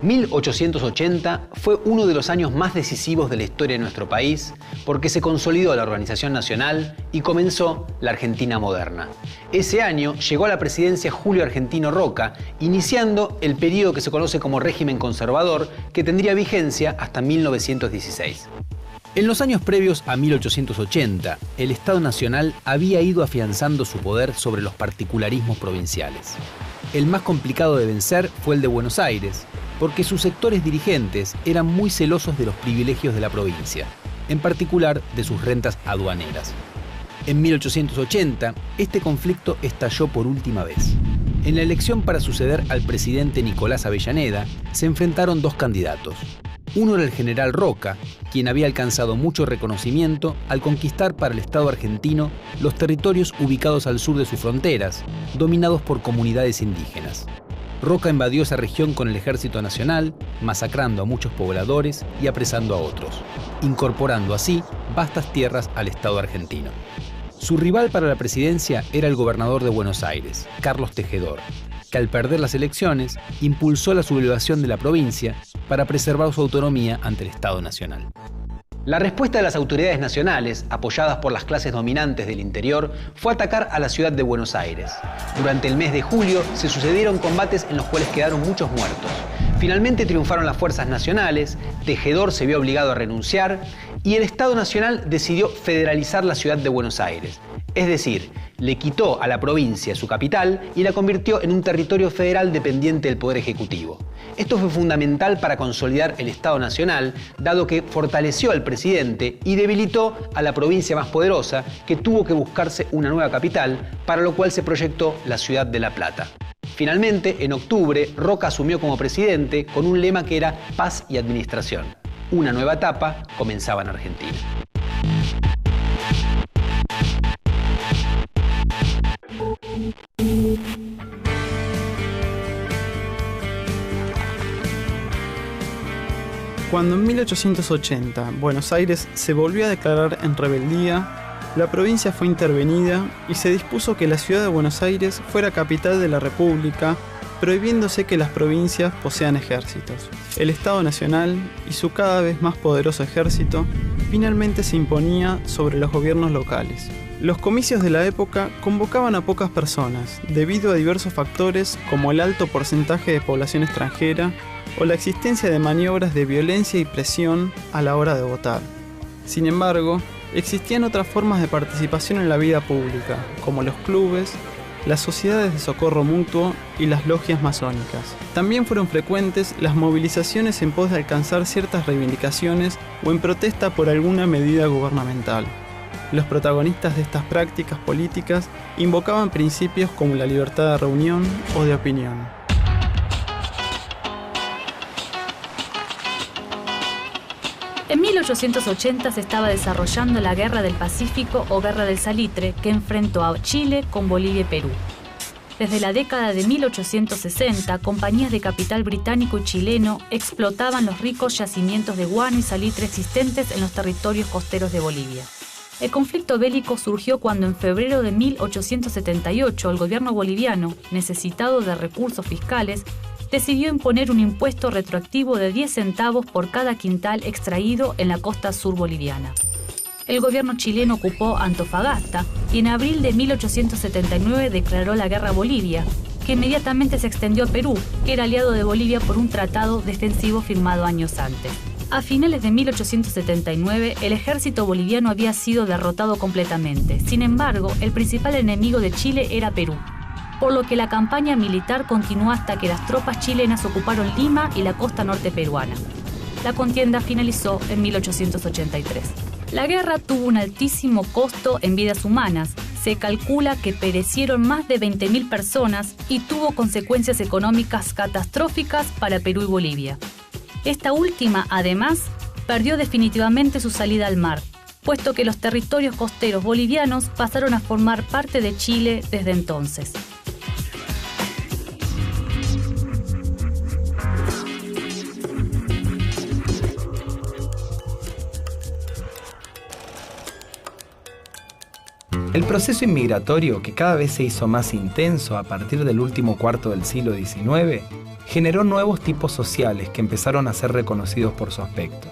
1880 fue uno de los años más decisivos de la historia de nuestro país porque se consolidó la organización nacional y comenzó la Argentina moderna. Ese año llegó a la presidencia Julio Argentino Roca, iniciando el periodo que se conoce como régimen conservador, que tendría vigencia hasta 1916. En los años previos a 1880, el Estado Nacional había ido afianzando su poder sobre los particularismos provinciales. El más complicado de vencer fue el de Buenos Aires, porque sus sectores dirigentes eran muy celosos de los privilegios de la provincia, en particular de sus rentas aduaneras. En 1880, este conflicto estalló por última vez. En la elección para suceder al presidente Nicolás Avellaneda, se enfrentaron dos candidatos. Uno era el general Roca, quien había alcanzado mucho reconocimiento al conquistar para el Estado argentino los territorios ubicados al sur de sus fronteras, dominados por comunidades indígenas. Roca invadió esa región con el Ejército Nacional, masacrando a muchos pobladores y apresando a otros, incorporando así vastas tierras al Estado argentino. Su rival para la presidencia era el gobernador de Buenos Aires, Carlos Tejedor, que al perder las elecciones impulsó la sublevación de la provincia para preservar su autonomía ante el Estado Nacional. La respuesta de las autoridades nacionales, apoyadas por las clases dominantes del interior, fue atacar a la ciudad de Buenos Aires. Durante el mes de julio se sucedieron combates en los cuales quedaron muchos muertos. Finalmente triunfaron las fuerzas nacionales, Tejedor se vio obligado a renunciar y el Estado Nacional decidió federalizar la ciudad de Buenos Aires. Es decir, le quitó a la provincia su capital y la convirtió en un territorio federal dependiente del Poder Ejecutivo. Esto fue fundamental para consolidar el Estado Nacional, dado que fortaleció al presidente y debilitó a la provincia más poderosa, que tuvo que buscarse una nueva capital, para lo cual se proyectó la ciudad de La Plata. Finalmente, en octubre, Roca asumió como presidente con un lema que era paz y administración. Una nueva etapa comenzaba en Argentina. Cuando en 1880 Buenos Aires se volvió a declarar en rebeldía, la provincia fue intervenida y se dispuso que la ciudad de Buenos Aires fuera capital de la República, prohibiéndose que las provincias posean ejércitos. El Estado Nacional y su cada vez más poderoso ejército finalmente se imponía sobre los gobiernos locales. Los comicios de la época convocaban a pocas personas, debido a diversos factores como el alto porcentaje de población extranjera o la existencia de maniobras de violencia y presión a la hora de votar. Sin embargo, existían otras formas de participación en la vida pública, como los clubes, las sociedades de socorro mutuo y las logias masónicas. También fueron frecuentes las movilizaciones en pos de alcanzar ciertas reivindicaciones o en protesta por alguna medida gubernamental. Los protagonistas de estas prácticas políticas invocaban principios como la libertad de reunión o de opinión. En 1880 se estaba desarrollando la Guerra del Pacífico o Guerra del Salitre, que enfrentó a Chile con Bolivia y Perú. Desde la década de 1860, compañías de capital británico y chileno explotaban los ricos yacimientos de guano y salitre existentes en los territorios costeros de Bolivia. El conflicto bélico surgió cuando en febrero de 1878 el gobierno boliviano, necesitado de recursos fiscales, decidió imponer un impuesto retroactivo de 10 centavos por cada quintal extraído en la costa sur boliviana. El gobierno chileno ocupó Antofagasta y en abril de 1879 declaró la guerra a Bolivia, que inmediatamente se extendió a Perú, que era aliado de Bolivia por un tratado defensivo firmado años antes. A finales de 1879, el ejército boliviano había sido derrotado completamente. Sin embargo, el principal enemigo de Chile era Perú, por lo que la campaña militar continuó hasta que las tropas chilenas ocuparon Lima y la costa norte peruana. La contienda finalizó en 1883. La guerra tuvo un altísimo costo en vidas humanas. Se calcula que perecieron más de 20.000 personas y tuvo consecuencias económicas catastróficas para Perú y Bolivia. Esta última, además, perdió definitivamente su salida al mar, puesto que los territorios costeros bolivianos pasaron a formar parte de Chile desde entonces. El proceso inmigratorio, que cada vez se hizo más intenso a partir del último cuarto del siglo XIX, generó nuevos tipos sociales que empezaron a ser reconocidos por su aspecto.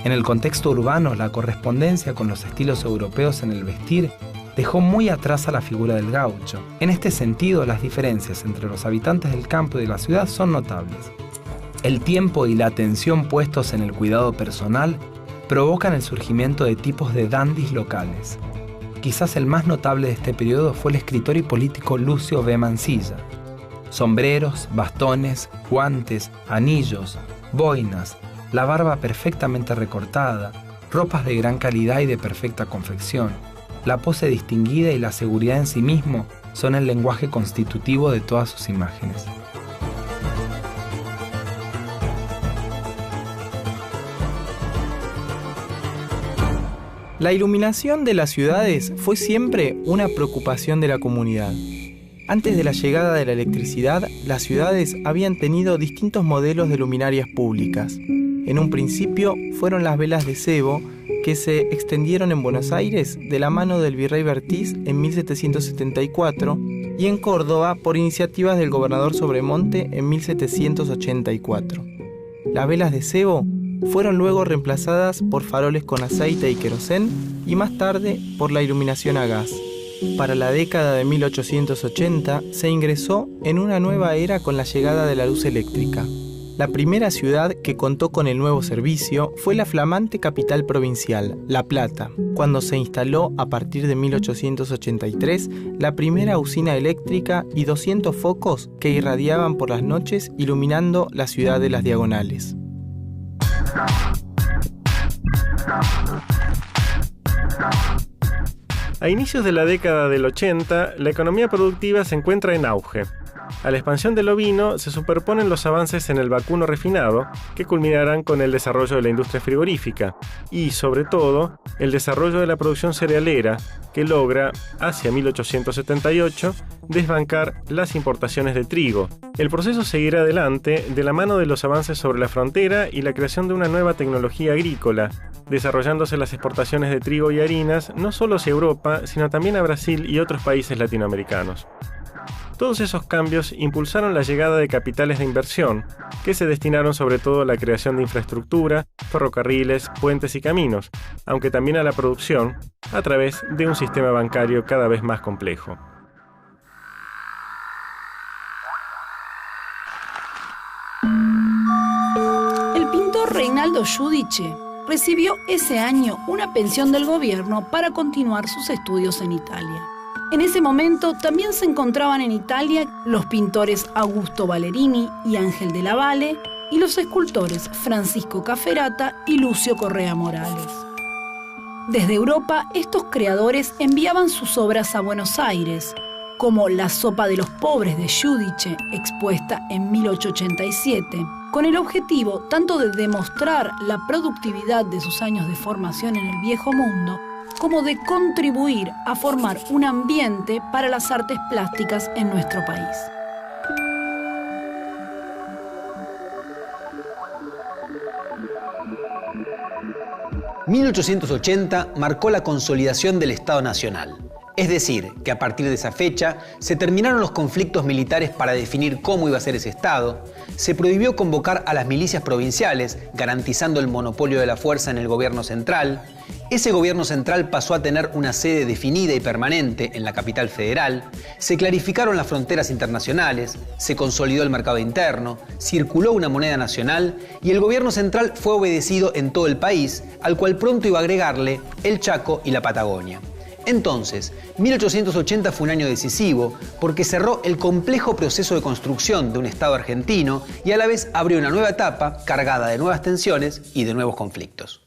En el contexto urbano, la correspondencia con los estilos europeos en el vestir dejó muy atrás a la figura del gaucho. En este sentido, las diferencias entre los habitantes del campo y de la ciudad son notables. El tiempo y la atención puestos en el cuidado personal provocan el surgimiento de tipos de dandis locales. Quizás el más notable de este periodo fue el escritor y político Lucio B. Mansilla. Sombreros, bastones, guantes, anillos, boinas, la barba perfectamente recortada, ropas de gran calidad y de perfecta confección, la pose distinguida y la seguridad en sí mismo son el lenguaje constitutivo de todas sus imágenes. La iluminación de las ciudades fue siempre una preocupación de la comunidad. Antes de la llegada de la electricidad, las ciudades habían tenido distintos modelos de luminarias públicas. En un principio fueron las velas de cebo, que se extendieron en Buenos Aires de la mano del virrey Bertiz en 1774 y en Córdoba por iniciativas del gobernador Sobremonte en 1784. Las velas de cebo fueron luego reemplazadas por faroles con aceite y querosén y más tarde por la iluminación a gas. Para la década de 1880 se ingresó en una nueva era con la llegada de la luz eléctrica. La primera ciudad que contó con el nuevo servicio fue la flamante capital provincial, La Plata, cuando se instaló a partir de 1883 la primera usina eléctrica y 200 focos que irradiaban por las noches iluminando la ciudad de las Diagonales. A inicios de la década del 80, la economía productiva se encuentra en auge. A la expansión del ovino se superponen los avances en el vacuno refinado, que culminarán con el desarrollo de la industria frigorífica, y, sobre todo, el desarrollo de la producción cerealera, que logra, hacia 1878, desbancar las importaciones de trigo. El proceso seguirá adelante de la mano de los avances sobre la frontera y la creación de una nueva tecnología agrícola, desarrollándose las exportaciones de trigo y harinas no solo hacia Europa, sino también a Brasil y otros países latinoamericanos. Todos esos cambios impulsaron la llegada de capitales de inversión, que se destinaron sobre todo a la creación de infraestructura, ferrocarriles, puentes y caminos, aunque también a la producción, a través de un sistema bancario cada vez más complejo. El pintor Reinaldo Giudice recibió ese año una pensión del gobierno para continuar sus estudios en Italia. En ese momento también se encontraban en Italia los pintores Augusto Valerini y Ángel de la Valle y los escultores Francisco Cafferata y Lucio Correa Morales. Desde Europa, estos creadores enviaban sus obras a Buenos Aires, como La sopa de los pobres de Giudice, expuesta en 1887, con el objetivo tanto de demostrar la productividad de sus años de formación en el viejo mundo, como de contribuir a formar un ambiente para las artes plásticas en nuestro país. «1880 marcó la consolidación del Estado Nacional. Es decir, que a partir de esa fecha se terminaron los conflictos militares para definir cómo iba a ser ese Estado, se prohibió convocar a las milicias provinciales, garantizando el monopolio de la fuerza en el gobierno central. Ese gobierno central pasó a tener una sede definida y permanente en la capital federal, se clarificaron las fronteras internacionales, se consolidó el mercado interno, circuló una moneda nacional y el gobierno central fue obedecido en todo el país, al cual pronto iba a agregarle el Chaco y la Patagonia. Entonces, 1880 fue un año decisivo porque cerró el complejo proceso de construcción de un Estado argentino y a la vez abrió una nueva etapa cargada de nuevas tensiones y de nuevos conflictos.